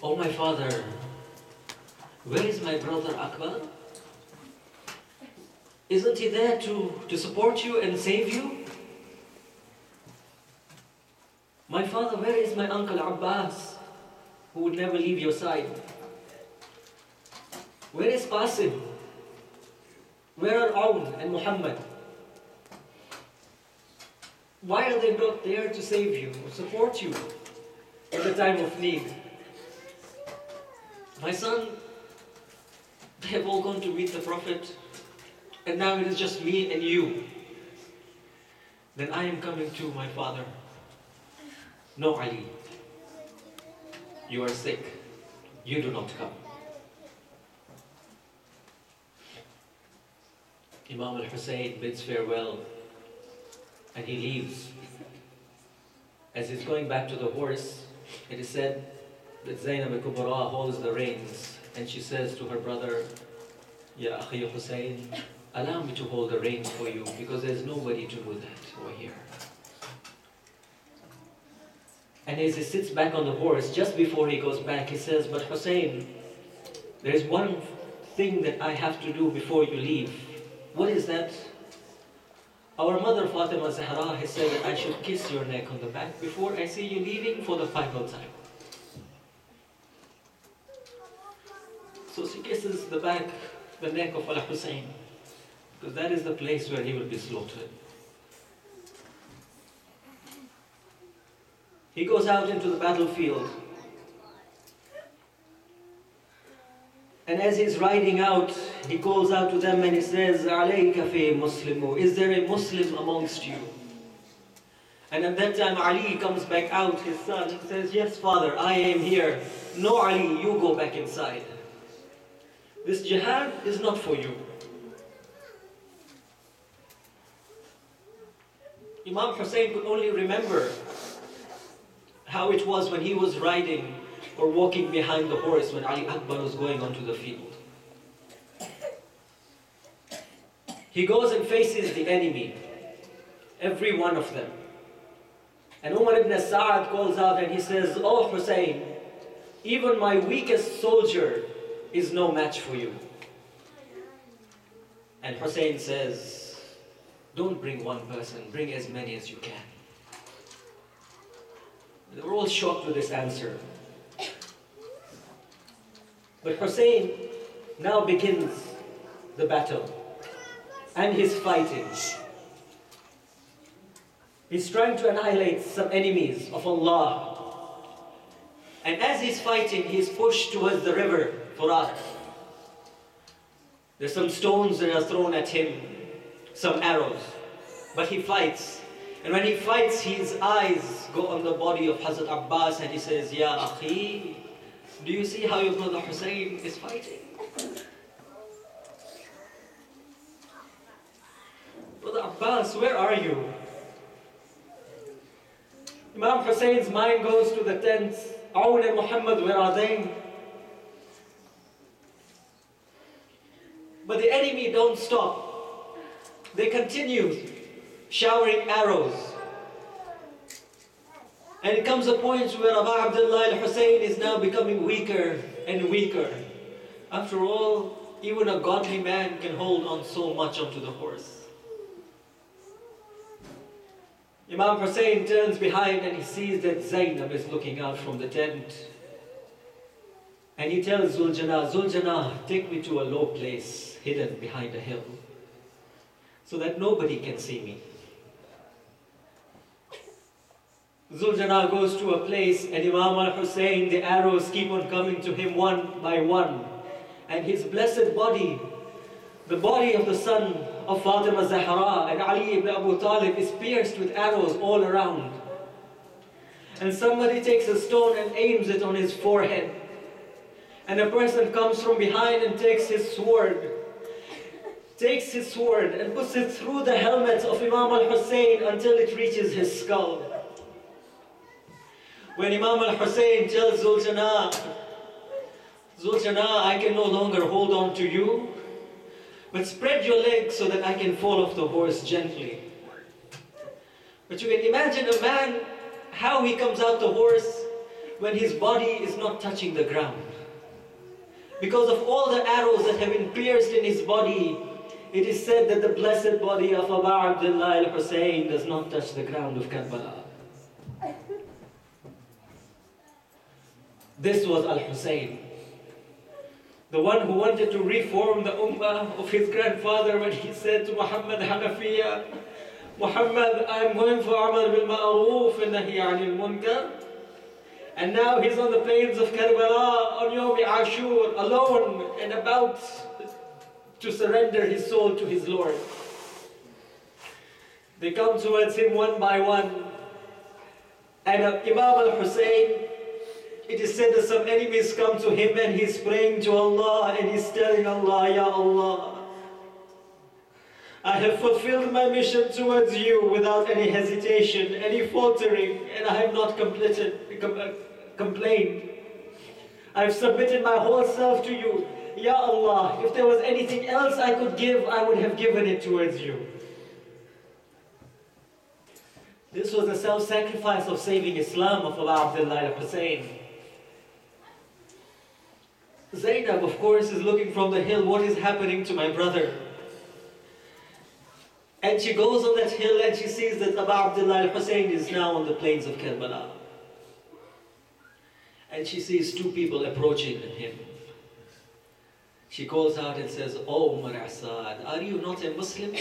"Oh my father, where is my brother Akbar? Isn't he there to support you and save you? My father, where is my uncle Abbas, who would never leave your side? Where is Qasim? Where are Aoun and Muhammad? Why are they not there to save you or support you in the time of need? My son, they have all gone to meet the Prophet, and now it is just me and you. Then I am coming to my father. No, Ali, you are sick. You do not come." Imam al-Hussein bids farewell and he leaves. As he's going back to the horse, it is said that Zainab al-Kubra holds the reins and she says to her brother, "Ya Akhi Hussein, allow me to hold the reins for you because there's nobody to do that over here." And as he sits back on the horse, just before he goes back, he says, "But Hussein, there is one thing that I have to do before you leave." "What is that?" "Our mother Fatima Zahra has said that I should kiss your neck on the back before I see you leaving for the final time." So she kisses the neck of Al-Hussein, because that is the place where he will be slaughtered. He goes out into the battlefield. And as he's riding out, he calls out to them and he says, "Alayka fi Muslimu." Is there a Muslim amongst you? And at that time Ali comes back out, his son, and says, "Yes, father, I am here." "No, Ali, you go back inside. This jihad is not for you." Imam Hussein could only remember how it was when he was riding or walking behind the horse when Ali Akbar was going onto the field. He goes and faces the enemy, every one of them. And Umar ibn Sa'ad calls out and he says, "Oh Hussein, even my weakest soldier is no match for you." And Hussein says, "Don't bring one person, bring as many as you can." They were all shocked with this answer. But Hussein now begins the battle and his fighting. He's trying to annihilate some enemies of Allah. And as he's fighting, he's pushed towards the river Furat. There's some stones that are thrown at him, some arrows. But he fights. And when he fights, his eyes go on the body of Hazrat Abbas and he says, "Ya Akhi, do you see how your brother Hussein is fighting? Brother Abbas, where are you?" Imam Hussein's mind goes to the tents. Aoun and Muhammad, where are they? But the enemy don't stop. They continue showering arrows. And it comes a point where Abu Abdullah al-Hussein is now becoming weaker and weaker. After all, even a godly man can hold on so much onto the horse. Imam Hussein turns behind and he sees that Zainab is looking out from the tent. And he tells Zuljana, "Zuljana, take me to a low place hidden behind a hill so that nobody can see me." Zuljana goes to a place and Imam al-Hussein, the arrows keep on coming to him one by one. And his blessed body, the body of the son of Fatima Zahra and Ali ibn Abu Talib, is pierced with arrows all around. And somebody takes a stone and aims it on his forehead. And a person comes from behind and takes his sword and puts it through the helmet of Imam al-Hussein until it reaches his skull. When Imam al-Hussein tells Zuljana, "Zuljana, I can no longer hold on to you, but spread your legs so that I can fall off the horse gently." But you can imagine a man, how he comes out the horse when his body is not touching the ground. Because of all the arrows that have been pierced in his body, it is said that the blessed body of Abu Abdullah al-Hussein does not touch the ground of Karbala. This was Al-Hussein, the one who wanted to reform the ummah of his grandfather when he said to Muhammad Hanafiya, Muhammad, I am going for Amr bil Ma'roof and Nahi anil Munkar. And now he's on the plains of Karbala on Yawm Ashur, alone and about to surrender his soul to his Lord. They come towards him one by one. And Imam al-Hussein, it is said that some enemies come to him and he's praying to Allah and he's telling Allah, Ya Allah, I have fulfilled my mission towards you without any hesitation, any faltering, and I have not complained. I have submitted my whole self to you. Ya Allah, if there was anything else I could give, I would have given it towards you. This was the self-sacrifice of saving Islam of Abu Abdullah al-Hussein. Zainab, of course, is looking from the hill, what is happening to my brother? And she goes on that hill and she sees that Abu Abdullah al-Hussein is now on the plains of Karbala. And she sees two people approaching him. She calls out and says, Oh Umar Asad, are you not a Muslim?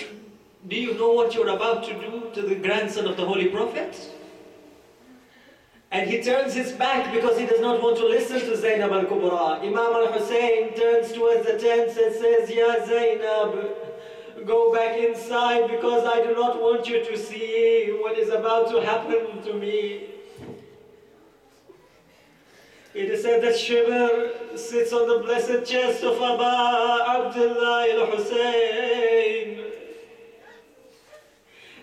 Do you know what you're about to do to the grandson of the Holy Prophet? And he turns his back because he does not want to listen to Zainab al-Kubra. Imam al-Hussein turns towards the tents and says, Ya Zainab, go back inside because I do not want you to see what is about to happen to me. It is said that Shimr sits on the blessed chest of Abu Abdullah al-Hussein.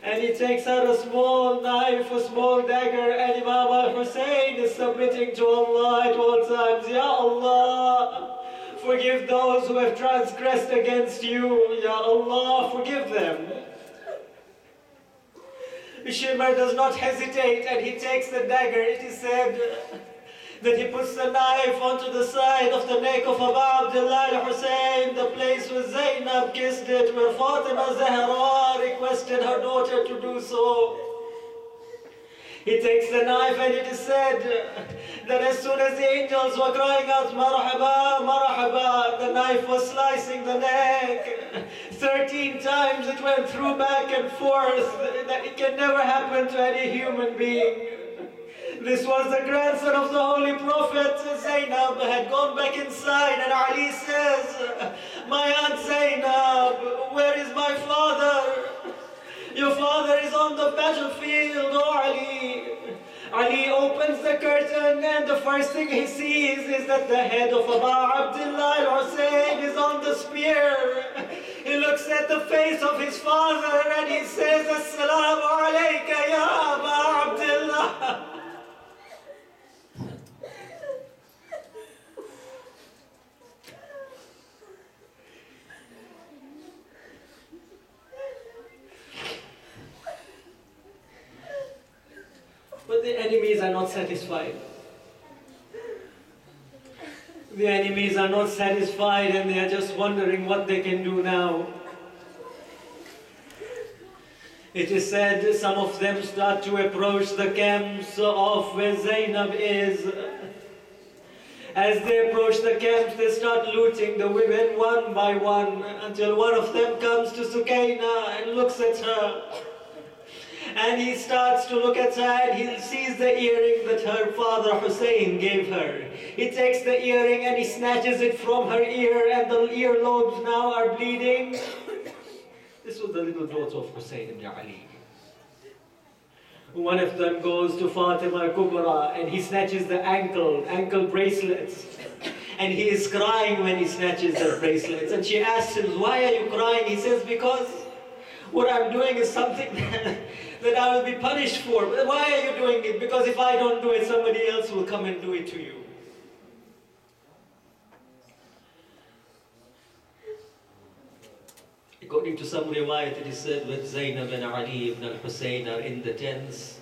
And he takes out a small knife, a small dagger, and Imam al-Hussein is submitting to Allah at all times. Ya Allah, forgive those who have transgressed against you. Ya Allah, forgive them. Shimr does not hesitate and he takes the dagger. It is said that he puts the knife onto the side of the neck of Abu Abdullah al-Hussein, the place where Zainab kissed it, where Fatima Zahra requested her daughter to do so. He takes the knife and it is said that as soon as the angels were crying out, Marhaba, Marhaba, the knife was slicing the neck. 13 times it went through back and forth. That it can never happen to any human being. This was the grandson of the Holy Prophet. Zainab had gone back inside and Ali says, My aunt Zainab, where is my father? Your father is on the battlefield, oh Ali. Ali opens the curtain and the first thing he sees is that the head of Abu Abdullah al-Hussein is on the spear. He looks at the face of his father and he says, Assalamu alayka ya Abu Abdullah. But the enemies are not satisfied. The enemies are not satisfied and they are just wondering what they can do now. It is said some of them start to approach the camps of where Zainab is. As they approach the camps, they start looting the women one by one until one of them comes to Sukaina and looks at her. And he starts to look at her and he sees the earring that her father Hussein gave her. He takes the earring and he snatches it from her ear and the earlobes now are bleeding. This was the little daughter of Hussein ibn Ali. One of them goes to Fatima al-Kubra and he snatches the ankle bracelets. And he is crying when he snatches the bracelets. And she asks him, why are you crying? He says, because what I'm doing is something that I will be punished for. But why are you doing it? Because if I don't do it, somebody else will come and do it to you. According to some riwayat, it is said that Zainab and Ali ibn al-Hussein are in the tents.